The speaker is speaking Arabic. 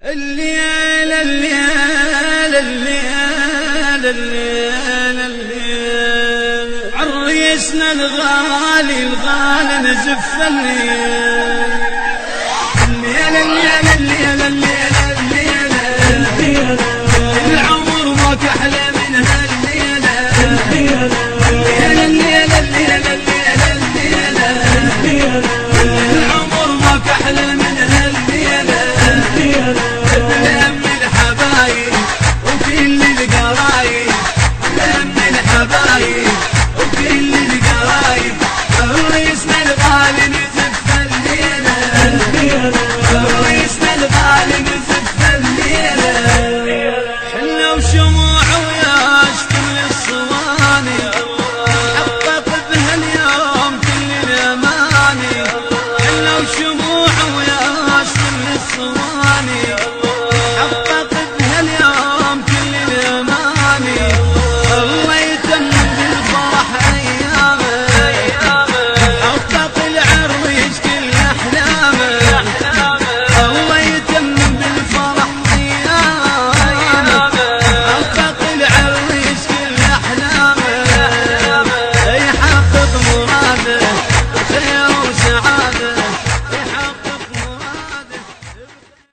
الليل الليل الليل الليل الليل عريسنا الغالي الغالي نزف الليل الليل الليل الليل الليل الليل العمر ما كحلى من هالليلة الليل الليل الليل الليل الليل العمر ما كحلى من هالليلة لم الحبايب وكل القرايب لم الحبايب وكل القرايب عريسنا الغالي نزف الليلة عريسنا الغالي نزف الليلة حنا وشموع وياش كل الصواني حقق بها اليوم كل الاماني حنا وشموع وياش كل الصواني